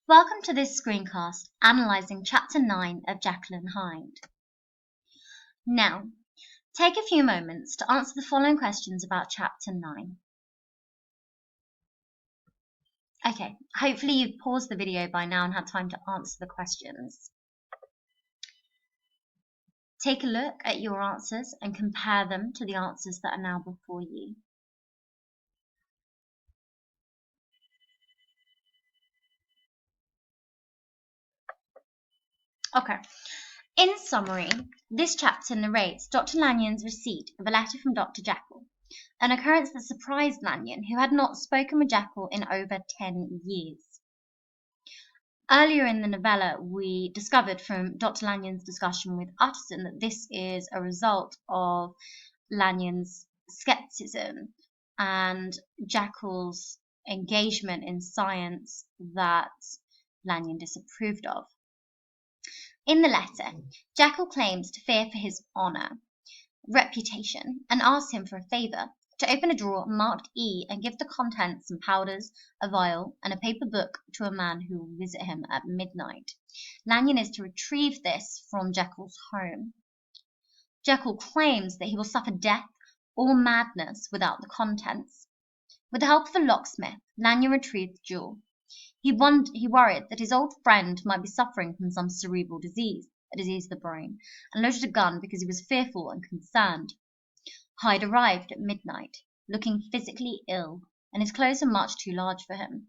Welcome to this screencast analysing Chapter 9 of Jekyll and Hyde. Now, take a few moments to answer the following questions about Chapter 9. Okay, hopefully you've paused the video by now and had time to answer the questions. Take a look at your answers and compare them to the answers that are now before you. Okay. In summary, this chapter narrates Dr. Lanyon's receipt of a letter from Dr. Jekyll, an occurrence that surprised Lanyon, who had not spoken with Jekyll in over 10 years. Earlier in the novella, we discovered from Dr. Lanyon's discussion with Utterson that this is a result of Lanyon's skepticism and Jekyll's engagement in science that Lanyon disapproved of. In the letter, Jekyll claims to fear for his honour, reputation, and asks him for a favour, to open a drawer marked E and give the contents some powders, a vial, and a paper book to a man who will visit him at midnight. Lanyon is to retrieve this from Jekyll's home. Jekyll claims that he will suffer death or madness without the contents. With the help of a locksmith, Lanyon retrieved the jewel. He worried that his old friend might be suffering from some cerebral disease, a disease of the brain, and loaded a gun because he was fearful and concerned. Hyde arrived at midnight, looking physically ill, and his clothes were much too large for him.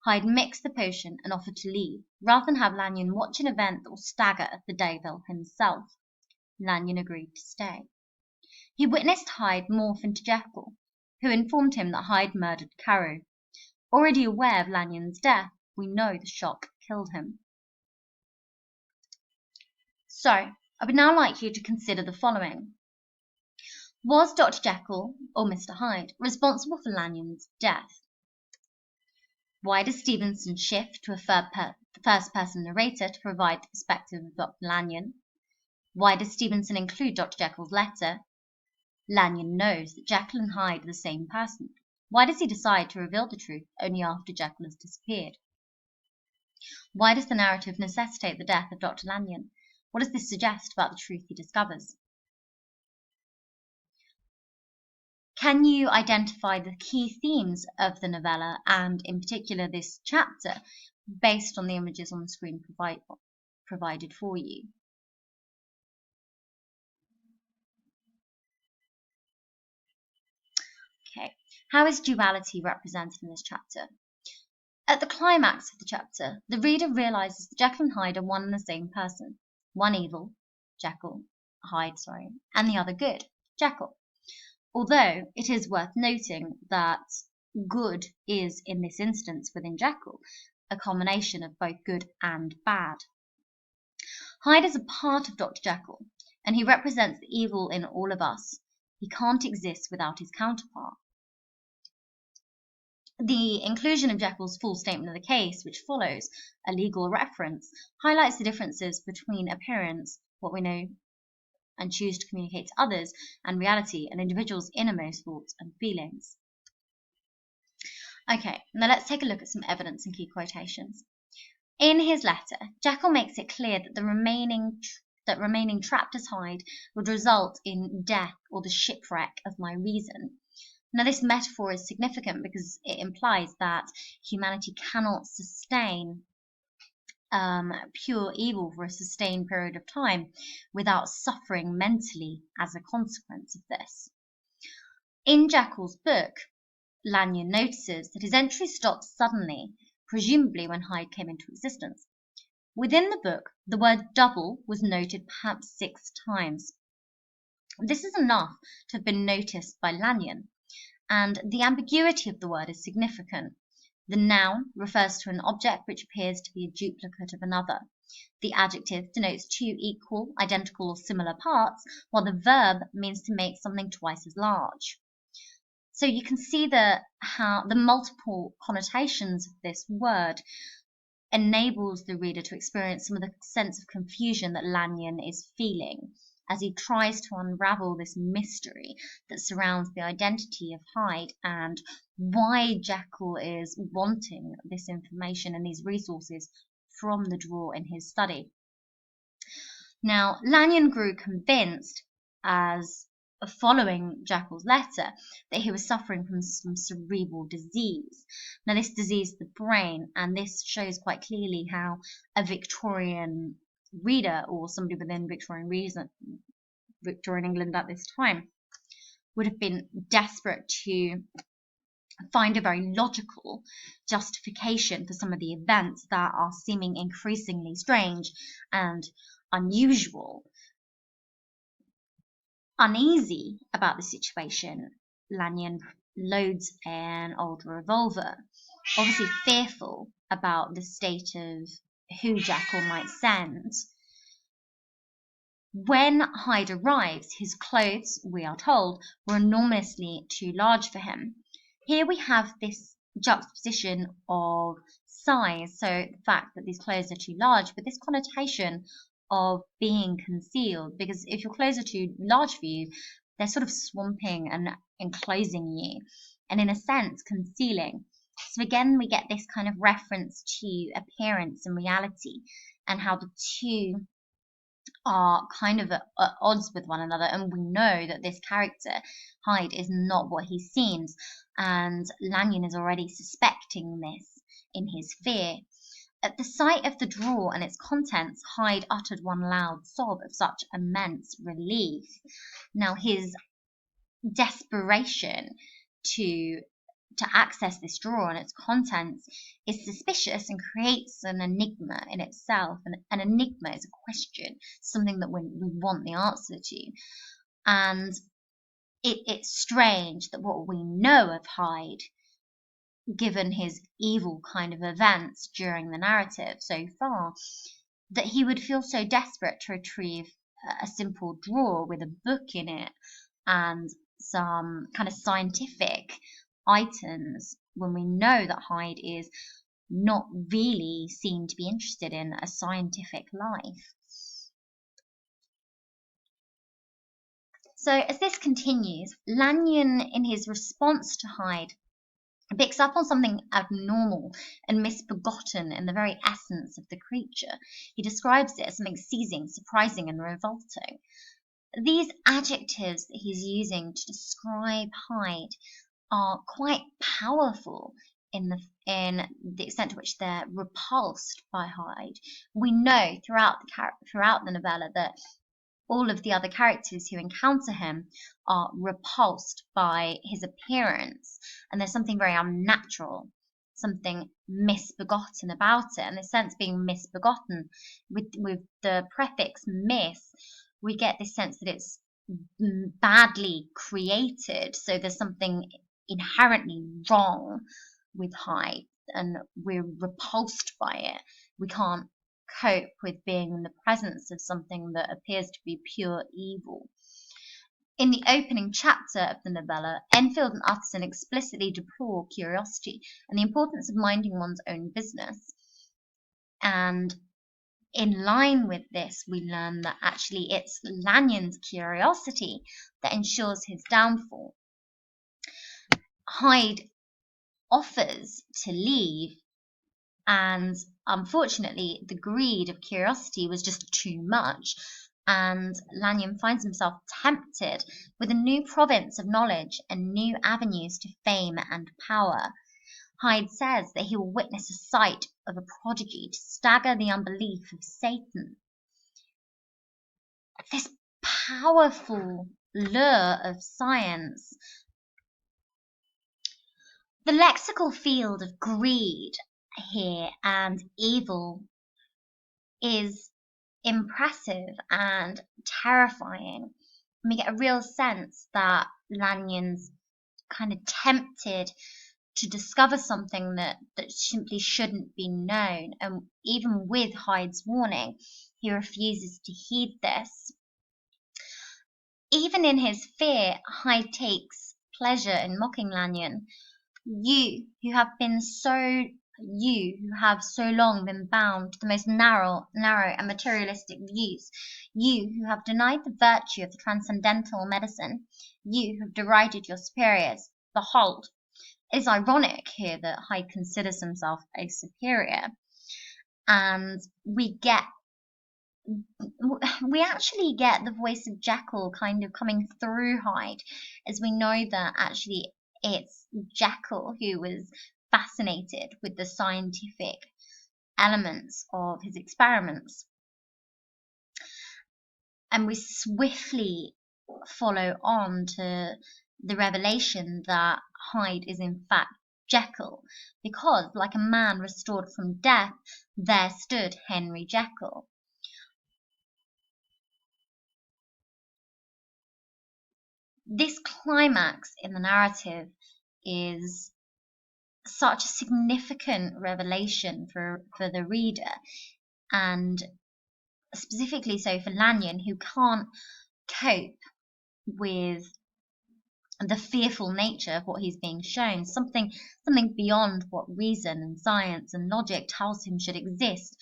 Hyde mixed the potion and offered to leave, rather than have Lanyon watch an event that will stagger the devil himself. Lanyon agreed to stay. He witnessed Hyde morph into Jekyll, who informed him that Hyde murdered Carew. Already aware of Lanyon's death, we know the shock killed him. So, I would now like you to consider the following. Was Dr. Jekyll, or Mr. Hyde, responsible for Lanyon's death? Why does Stevenson shift to a first-person narrator to provide the perspective of Dr. Lanyon? Why does Stevenson include Dr. Jekyll's letter? Lanyon knows that Jekyll and Hyde are the same person. Why does he decide to reveal the truth only after Jekyll has disappeared? Why does the narrative necessitate the death of Dr. Lanyon? What does this suggest about the truth he discovers? Can you identify the key themes of the novella, and in particular this chapter, based on the images on the screen provided for you? Okay. How is duality represented in this chapter? At the climax of the chapter, the reader realizes that Jekyll and Hyde are one and the same person. One evil, Hyde, and the other good, Jekyll. Although it is worth noting that good is, in this instance within Jekyll, a combination of both good and bad. Hyde is a part of Dr. Jekyll, and he represents the evil in all of us. He can't exist without his counterpart. The inclusion of Jekyll's full statement of the case, which follows a legal reference, highlights the differences between appearance, what we know and choose to communicate to others, and reality, an individual's innermost thoughts and feelings. Okay, now let's take a look at some evidence and key quotations. In his letter, Jekyll makes it clear that remaining trapped as Hyde would result in death or the shipwreck of my reason. Now, this metaphor is significant because it implies that humanity cannot sustain pure evil for a sustained period of time without suffering mentally as a consequence of this. In Jekyll's book, Lanyon notices that his entry stopped suddenly, presumably when Hyde came into existence. Within the book, the word double was noted perhaps 6 times. This is enough to have been noticed by Lanyon, and the ambiguity of the word is significant. The noun refers to an object which appears to be a duplicate of another. The adjective denotes 2 equal, identical, or similar parts, while the verb means to make something twice as large. So you can see how the multiple connotations of this word enables the reader to experience some of the sense of confusion that Lanyon is feeling as he tries to unravel this mystery that surrounds the identity of Hyde and why Jekyll is wanting this information and these resources from the drawer in his study. Now, Lanyon grew convinced, as following Jekyll's letter, that he was suffering from some cerebral disease. Now, this diseased the brain, and this shows quite clearly how a Victorian reader or somebody within Victorian England at this time would have been desperate to find a very logical justification for some of the events that are seeming increasingly strange and unusual. Uneasy about the situation, Lanyon loads an old revolver, obviously fearful about the state of who Jekyll might send. When Hyde arrives, his clothes, we are told, were enormously too large for him. Here we have this juxtaposition of size, so the fact that these clothes are too large, but this connotation of being concealed, because if your clothes are too large for you, they're sort of swamping and enclosing you, and in a sense concealing. So again, we get this kind of reference to appearance and reality, and how the two are kind of at odds with one another, and we know that this character Hyde is not what he seems, and Lanyon is already suspecting this in his fear. At the sight of the drawer and its contents, Hyde uttered one loud sob of such immense relief. Now his desperation to access this drawer and its contents is suspicious and creates an enigma in itself. And an enigma is a question, something that we want the answer to. And it's strange that what we know of Hyde, given his evil kind of events during the narrative so far, that he would feel so desperate to retrieve a simple drawer with a book in it and some kind of scientific items, when we know that Hyde is not really seen to be interested in a scientific life. So as this continues, Lanyon, in his response to Hyde, picks up on something abnormal and misbegotten in the very essence of the creature. He describes it as something seizing, surprising, and revolting. These adjectives that he's using to describe Hyde are quite powerful in the extent to which they're repulsed by Hyde. We know throughout the novella that all of the other characters who encounter him are repulsed by his appearance, and there's something very unnatural, something misbegotten about it. And the sense being misbegotten, with the prefix mis, we get this sense that it's badly created. So there's something inherently wrong with Hyde, and we're repulsed by it. We can't cope with being in the presence of something that appears to be pure evil. In the opening chapter of the novella, Enfield and Utterson explicitly deplore curiosity and the importance of minding one's own business. And in line with this, we learn that actually it's Lanyon's curiosity that ensures his downfall. Hyde offers to leave, and unfortunately the greed of curiosity was just too much, and Lanyon finds himself tempted with a new province of knowledge and new avenues to fame and power. Hyde says that he will witness a sight of a prodigy to stagger the unbelief of Satan. This powerful lure of science. The lexical field of greed here and evil is impressive and terrifying. We get a real sense that Lanyon's kind of tempted to discover something that simply shouldn't be known, and even with Hyde's warning, he refuses to heed this. Even in his fear, Hyde takes pleasure in mocking Lanyon. You, who have been so you who have so long been bound to the most narrow and materialistic views, you who have denied the virtue of the transcendental medicine, you who have derided your superiors, behold, it is ironic here that Hyde considers himself a superior, and we actually get the voice of Jekyll kind of coming through Hyde, as we know that actually it's Jekyll who was fascinated with the scientific elements of his experiments. And we swiftly follow on to the revelation that Hyde is in fact Jekyll, because like a man restored from death, there stood Henry Jekyll. This climax in the narrative is such a significant revelation for the reader, and specifically so for Lanyon, who can't cope with the fearful nature of what he's being shown, something beyond what reason and science and logic tells him should exist.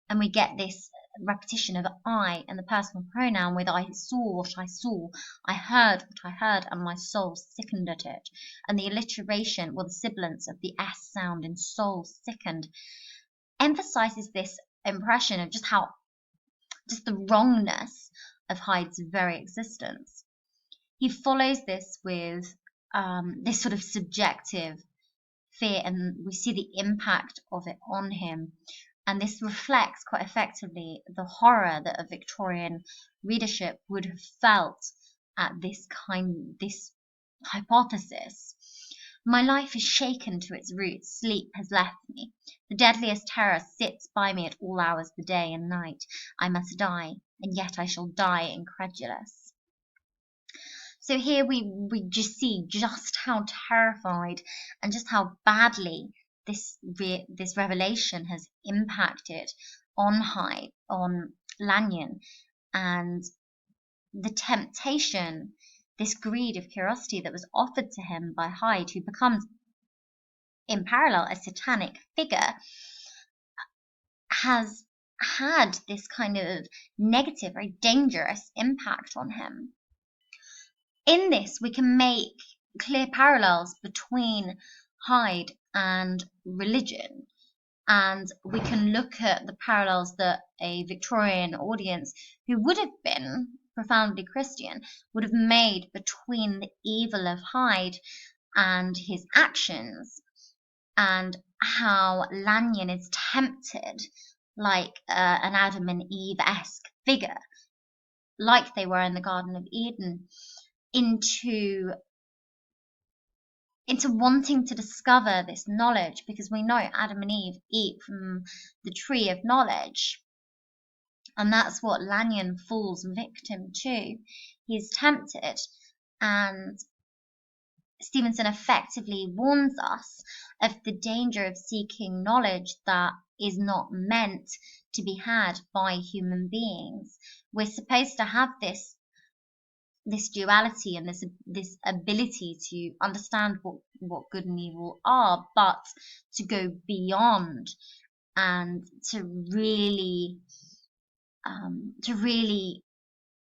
And we get this repetition of I and the personal pronoun with I saw what I saw, I heard what I heard, and my soul sickened at it. And the alliteration, or the sibilance of the S sound in soul sickened, emphasizes this impression of just the wrongness of Hyde's very existence. He follows this with this sort of subjective fear, and we see the impact of it on him. And this reflects quite effectively the horror that a Victorian readership would have felt at this hypothesis. My life is shaken to its roots. Sleep has left me. The deadliest terror sits by me at all hours of the day and night. I must die, and yet I shall die incredulous. So here we just see just how terrified and just how badly this revelation has impacted on Hyde, on Lanyon, and the temptation, this greed of curiosity that was offered to him by Hyde, who becomes in parallel a satanic figure, has had this kind of negative, very dangerous impact on him. In this, we can make clear parallels between Hyde and religion, and we can look at the parallels that a Victorian audience who would have been profoundly Christian would have made between the evil of Hyde and his actions, and how Lanyon is tempted like an Adam and Eve-esque figure, like they were in the Garden of Eden, into wanting to discover this knowledge, because we know Adam and Eve eat from the tree of knowledge, and that's what Lanyon falls victim to. He's tempted, and Stevenson effectively warns us of the danger of seeking knowledge that is not meant to be had by human beings. We're supposed to have this duality and this ability to understand what good and evil are, but to go beyond and to really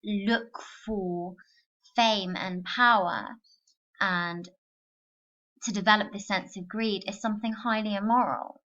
look for fame and power, and to develop this sense of greed is something highly immoral.